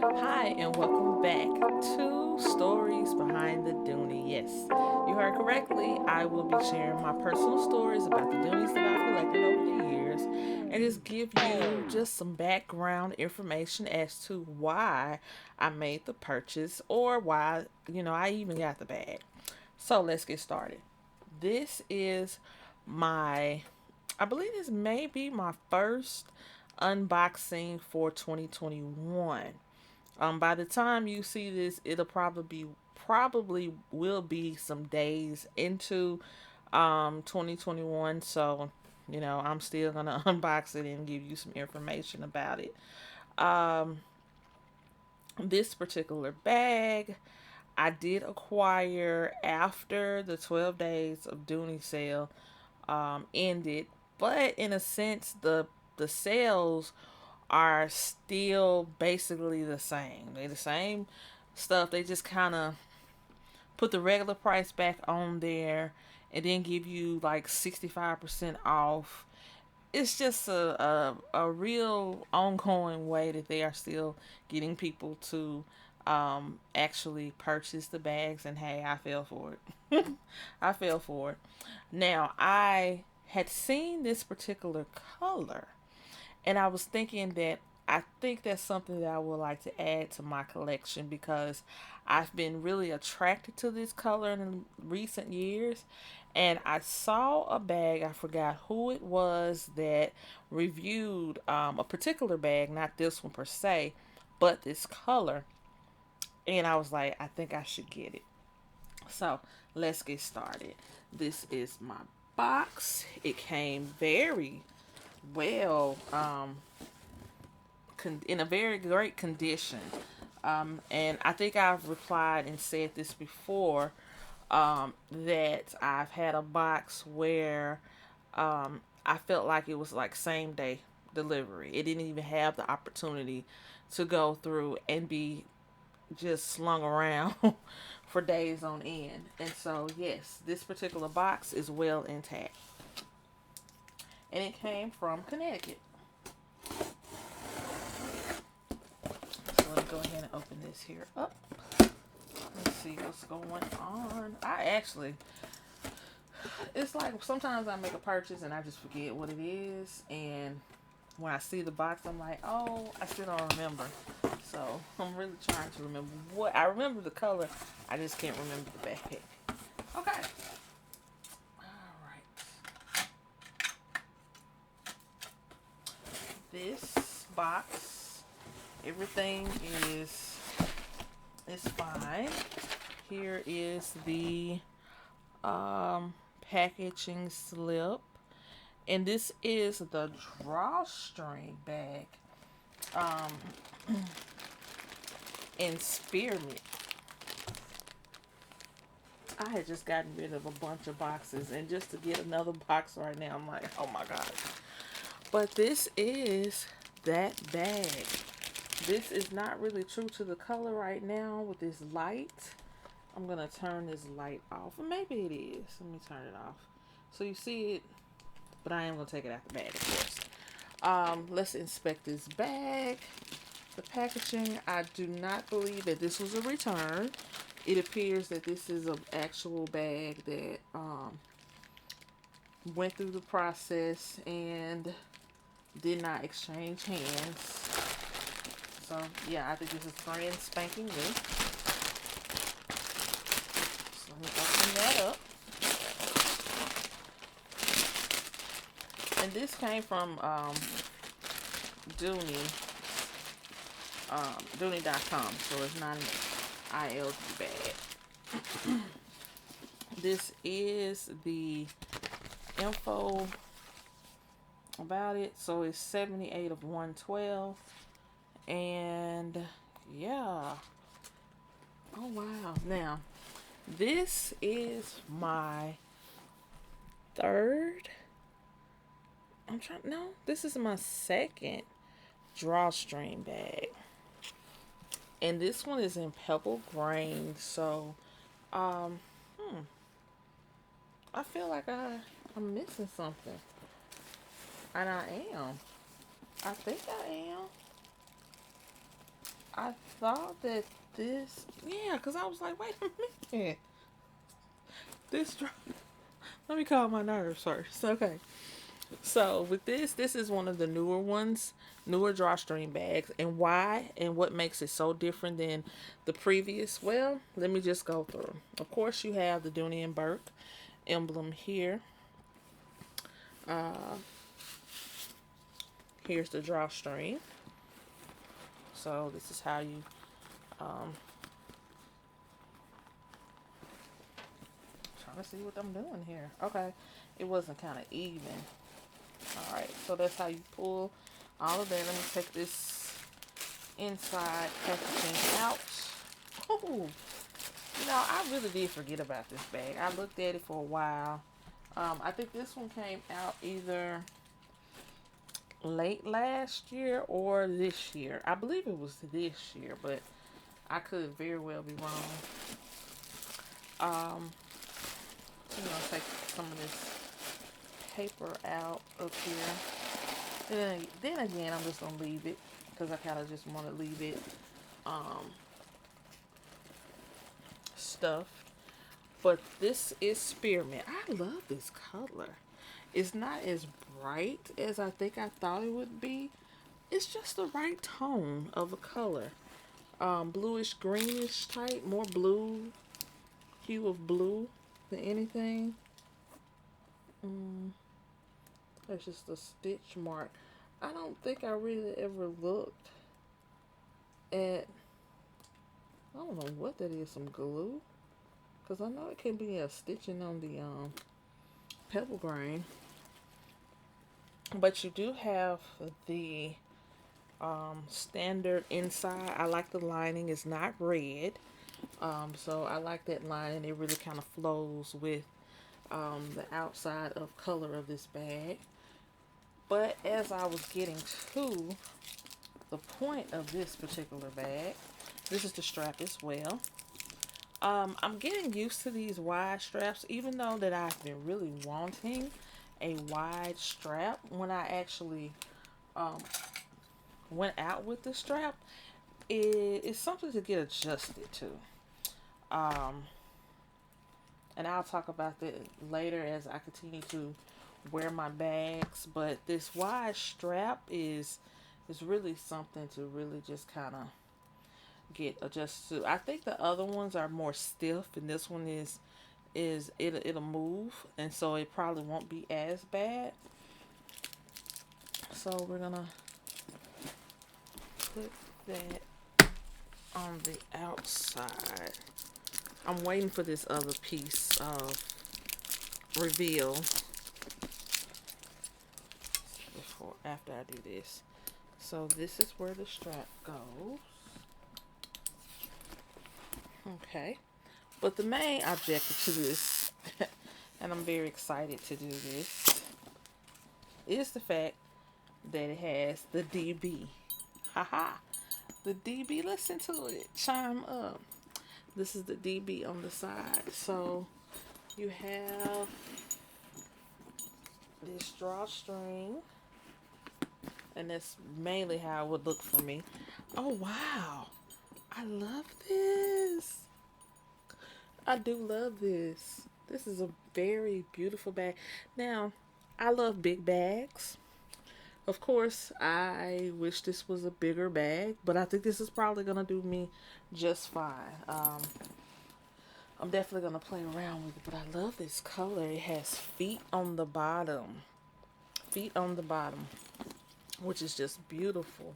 Hi, and welcome back to Stories Behind the Dooney. Yes, you heard correctly. I will be sharing my personal stories about the Doonies that I've collected over the years and just give you just some background information as to why I made the purchase or why, I even got the bag. So let's get started. This is my, I believe this may be my first unboxing for 2021. By the time you see this, it'll probably will be some days into 2021. So, I'm still gonna unbox it and give you some information about it. Um, this particular bag I did acquire after the 12 days of Dooney sale ended, but in a sense, the sales are still basically the same. They're the same stuff. They just kind of put the regular price back on there and then give you like 65% off. It's just a real ongoing way that they are still getting people to actually purchase the bags. And hey, I fell for it. I fell for it. Now, I had seen this particular color and I was thinking that I think that's something that I would like to add to my collection because I've been really attracted to this color in recent years. And I saw a bag, I forgot who it was that reviewed a particular bag, not this one per se, but this color. And I was like, I think I should get it. So let's get started. This is my box. It came very well in a very great condition. And I think I've replied and said this before that I've had a box where I felt like it was like same day delivery. It didn't even have the opportunity to go through and be just slung around for days on end. And so, yes, this particular box is well intact. And it came from Connecticut. So let me go ahead and open this here up. Let's see what's going on. It's like sometimes I make a purchase and I just forget what it is. And when I see the box, I'm like, oh, I still don't remember. So I'm really trying to remember what. I remember the color. I just can't remember the backpack. Okay. All right. This box, everything is fine. Here is the packaging slip, and this is the drawstring bag in spearmint. I had just gotten rid of a bunch of boxes, and just to get another box right now, I'm like, oh my god. But this is that bag. This is not really true to the color right now with this light. I'm going to turn this light off. Or maybe it is. Let me turn it off. So you see it, but I am going to take it out the bag, of course. Let's inspect this bag. The packaging, I do not believe that this was a return. It appears that this is an actual bag that went through the process and did not exchange hands. So, yeah, I think this is brand spanking new. So, let me open that up. And this came from Dooney, Dooney.com. So, it's not an ILD bag. This is the info about it. So, it's 78 of 112. And yeah. Oh wow. Now, this is my third. No, this is my second drawstring bag. And this one is in pebble grain. So, um, I feel like I'm missing something. And I am. I think I am. I thought that this, yeah, because I was like, wait a minute. This, let me calm my nerves first. Okay. So with this is one of the newer ones, newer drawstring bags. And why and what makes it so different than the previous? Well, let me just go through. Of course, you have the Dooney and Bourke emblem here. Here's the drawstring. So this is how you trying to see what I'm doing here. Okay, it wasn't kind of even. All right, so that's how you pull all of that. Let me take this inside packaging out. Oh, I really did forget about this bag. I looked at it for a while. I think this one came out either late last year or this year. I believe it was this year, but I could very well be wrong. I'm gonna take some of this paper out up here. And then again, I'm just gonna leave it because I kind of just want to leave it stuffed. But this is spearmint. I love this color. It's not as bright as I think I thought it would be. It's just the right tone of a color. Bluish greenish type, more blue, hue of blue than anything. That's just a stitch mark. I don't think I really ever looked at, I don't know what that is, some glue. Because I know it can be a stitching on the pebble grain. But you do have the standard inside. I like the lining. It's not red. So I like that lining. It really kind of flows with the outside of color of this bag. But as I was getting to the point of this particular bag, this is the strap as well. I'm getting used to these wide straps, even though that I've been really wanting a wide strap. When I actually went out with the strap, it's something to get adjusted to. And I'll talk about that later as I continue to wear my bags. But this wide strap is really something to really just kind of get adjusted to. I think the other ones are more stiff, and this one it'll move, and so it probably won't be as bad. So we're gonna put that on the outside. I'm waiting for this other piece of reveal after I do this. So this is where the strap goes. Okay, but the main objective to this, and I'm very excited to do this, is the fact that it has the DB. Haha, the DB. Listen to it chime up. This is the DB on the side. So you have this drawstring, and that's mainly how it would look for me. Oh wow, I love this. I do love this. This is a very beautiful bag. Now, I love big bags. Of course, I wish this was a bigger bag, but I think this is probably going to do me just fine. I'm definitely going to play around with it, but I love this color. It has feet on the bottom. Feet on the bottom, which is just beautiful.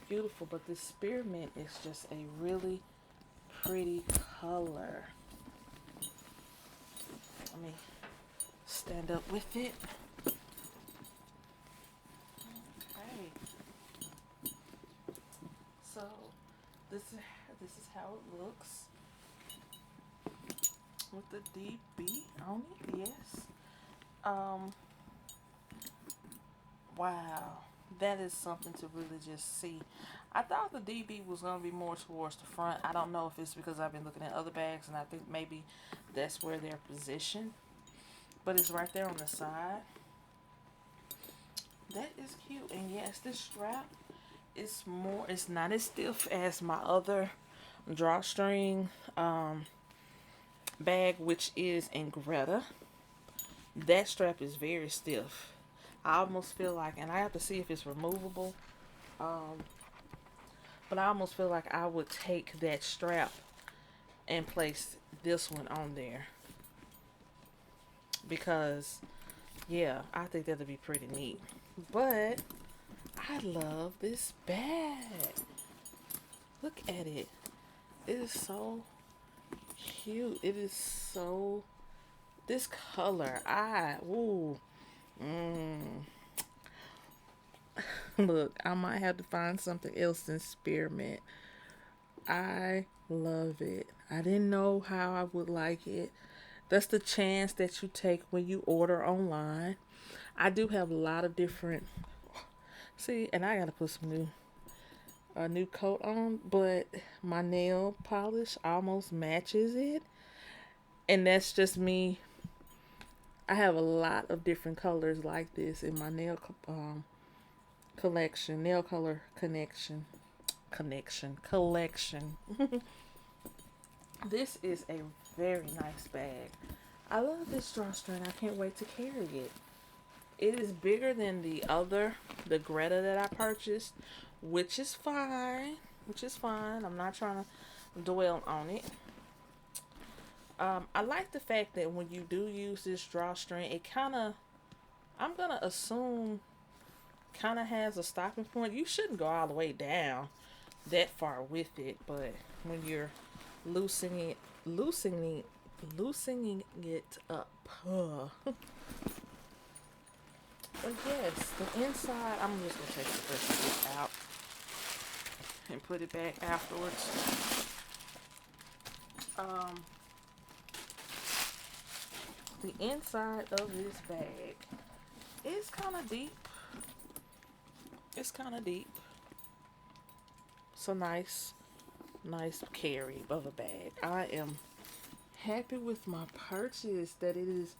Beautiful, but this spearmint is just a really pretty color. Let me stand up with it. Okay. So this is how it looks with the DB on it. Yes. Wow. That is something to really just see. I thought the DB was going to be more towards the front. I don't know if it's because I've been looking at other bags and I think maybe that's where they're positioned. But it's right there on the side. That is cute. And yes, this strap it's not as stiff as my other drawstring bag, which is in Greta. That strap is very stiff. I almost feel like, and I have to see if it's removable, um, but I almost feel like I would take that strap and place this one on there because, yeah, I think that'd be pretty neat. But I love this bag. Look at it. It is so cute. It is so, this color, ooh. Mm. Look, I might have to find something else in spearmint. I love it. I didn't know how I would like it. That's the chance that you take when you order online. I do have a lot of different, see, and I gotta put some a new coat on, but my nail polish almost matches it. And that's just me. I have a lot of different colors like this in my collection, nail color collection. This is a very nice bag. I love this drawstring. I can't wait to carry it. It is bigger than the Greta that I purchased, which is fine. I'm not trying to dwell on it. I like the fact that when you do use this drawstring, it kind of, I'm going to assume, kind of has a stopping point. You shouldn't go all the way down that far with it, but when you're loosening it up. But yes, the inside, I'm just going to take the rest of this out and put it back afterwards. The inside of this bag is kind of deep. It's kind of deep. It's a nice carry of a bag. I am happy with my purchase that it is.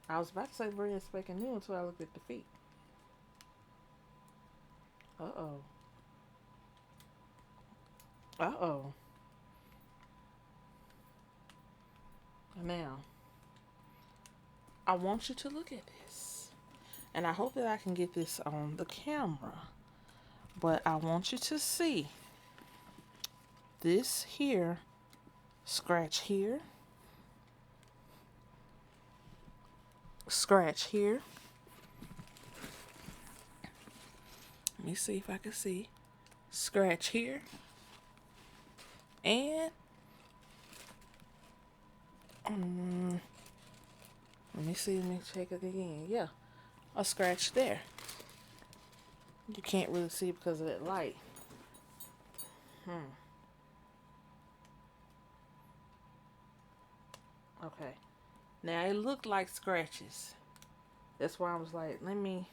I was about to say brand spanking new until I looked at the feet. Uh-oh. Uh-oh. Now, I want you to look at this. And I hope that I can get this on the camera. But I want you to see this here, scratch here, scratch here. Let me see if I can see. Scratch here. And let me see, let me check it again. Yeah, a scratch there. You can't really see because of that light. Okay. Now it looked like scratches. That's why I was like, let me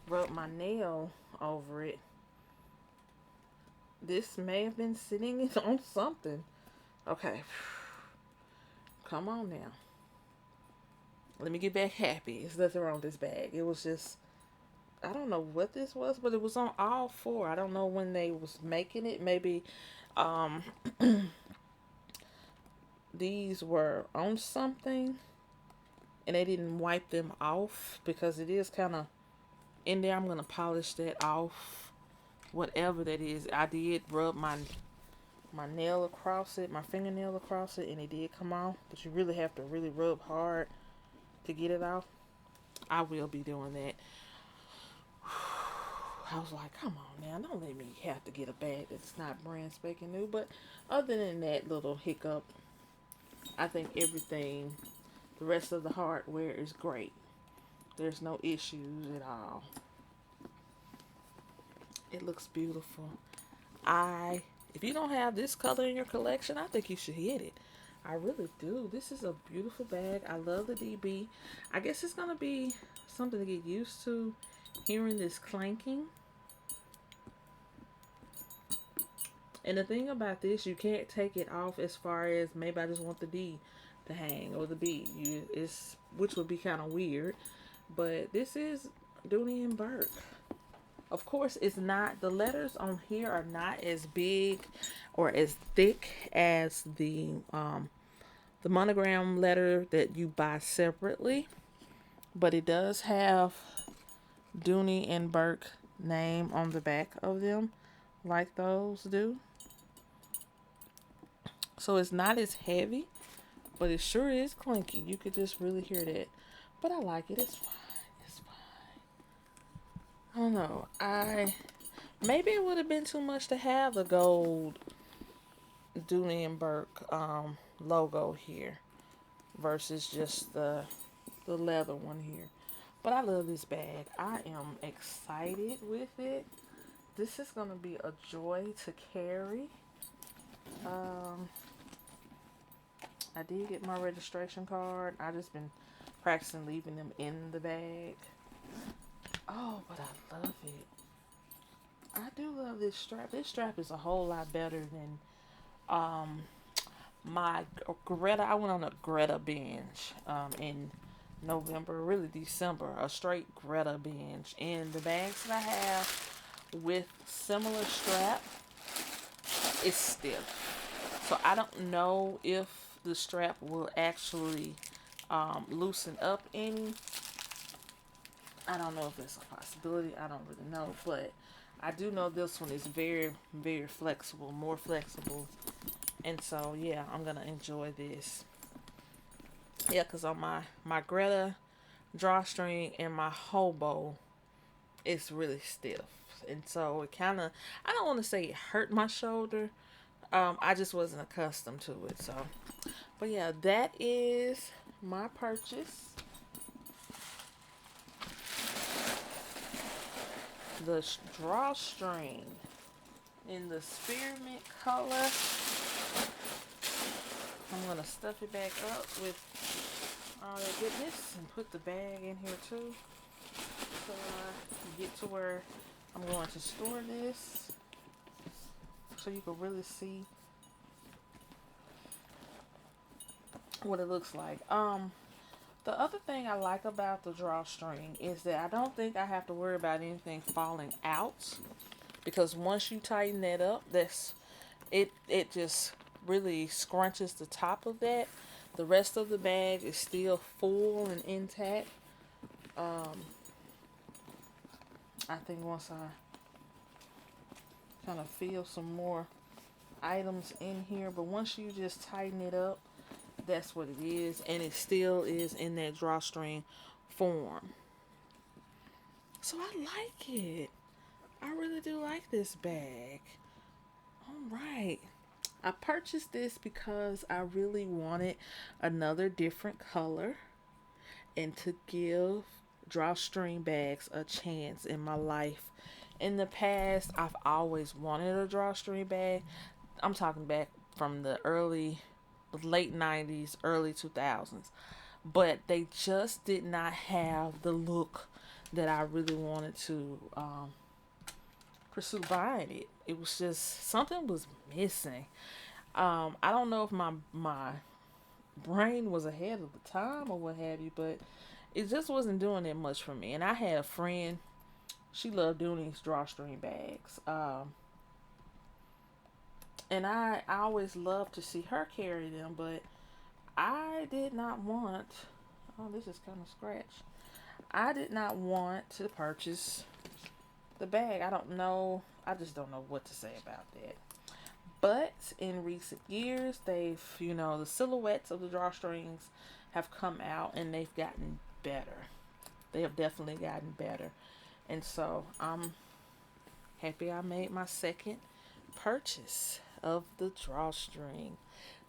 rub my nail over it. This may have been sitting on something. Okay. Come on now. Let me get back happy. There's nothing wrong with this bag. It was just, I don't know what this was, but it was on all four. I don't know when they was making it. Maybe these were on something and they didn't wipe them off because it is kind of in there. I'm going to polish that off. Whatever that is. I did rub my nail across it, my fingernail across it, and it did come off. But you really have to really rub hard to get it off. I will be doing that. I was like, come on now, don't let me have to get a bag that's not brand spanking new. But other than that little hiccup, I think everything, the rest of the hardware is great. There's no issues at all. It looks beautiful. If you don't have this color in your collection, I think you should get it. I really do. This is a beautiful bag. I love the DB. I guess it's going to be something to get used to, hearing this clanking. And the thing about this, you can't take it off as far as maybe I just want the D to hang or the B. Which would be kind of weird. But this is Dooney and Bourke. Of course, it's not, the letters on here are not as big or as thick as the monogram letter that you buy separately, but it does have Dooney and Bourke name on the back of them, like those do. So it's not as heavy, but it sure is clinky. You could just really hear that. But I like it. It's fine. It's fine. I don't know. Maybe it would have been too much to have the gold Dooney and Bourke logo here versus just the leather one here. But I love this bag. I am excited with it. This is going to be a joy to carry. I did get my registration card. I just been practicing leaving them in the bag. Oh, but I love it. I do love this strap. This strap is a whole lot better than my Greta. I went on a Greta binge in November, really December, a straight Greta binge. And the bags that I have with similar strap is stiff. So I don't know if the strap will actually loosen up any. I don't know if it's a possibility. I don't really know. But I do know this one is very, very flexible, more flexible. And so, yeah, I'm going to enjoy this. Yeah, because on my Greta drawstring and my hobo, it's really stiff. And so it kind of, I don't want to say it hurt my shoulder. I just wasn't accustomed to it. So, but yeah, that is my purchase. The drawstring in the spearmint color. I'm going to stuff it back up with all that goodness and put the bag in here too. So I get to where I'm going to store this so you can really see what it looks like. The other thing I like about the drawstring is that I don't think I have to worry about anything falling out, because once you tighten that up, it just really scrunches the top of that. The rest of the bag is still full and intact. I think once I kind of feel some more items in here, but once you just tighten it up, that's what it is, and it still is in that drawstring form. So I like it. I really do like this bag. All right. I purchased this because I really wanted another different color and to give drawstring bags a chance in my life. In the past, I've always wanted a drawstring bag. I'm talking back from the late 90s, early 2000s. But they just did not have the look that I really wanted to pursue buying it. It was just, something was missing. I don't know if my brain was ahead of the time or what have you, but it just wasn't doing that much for me. And I had a friend, she loved Dooney's drawstring bags. And I always loved to see her carry them, but I did not want, oh, this is kind of scratched. I did not want to purchase the bag. I don't know. I just don't know what to say about that. But in recent years, the silhouettes of the drawstrings have come out and they've gotten better. They have definitely gotten better. And so I'm happy I made my second purchase of the drawstring.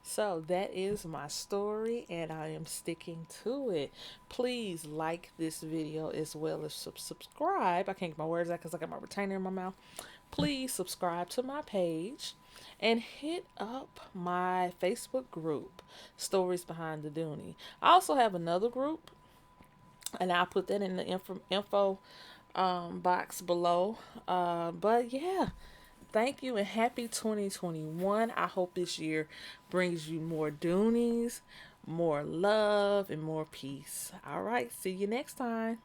So that is my story, and I am sticking to it. Please like this video as well as subscribe. I can't get my words out because I got my retainer in my mouth. Please subscribe to my page and hit up my Facebook group, Stories Behind the Dooney. I also have another group, and I'll put that in the info box below. But yeah. Thank you and happy 2021. I hope this year brings you more Doonies, more love, and more peace. All right, see you next time.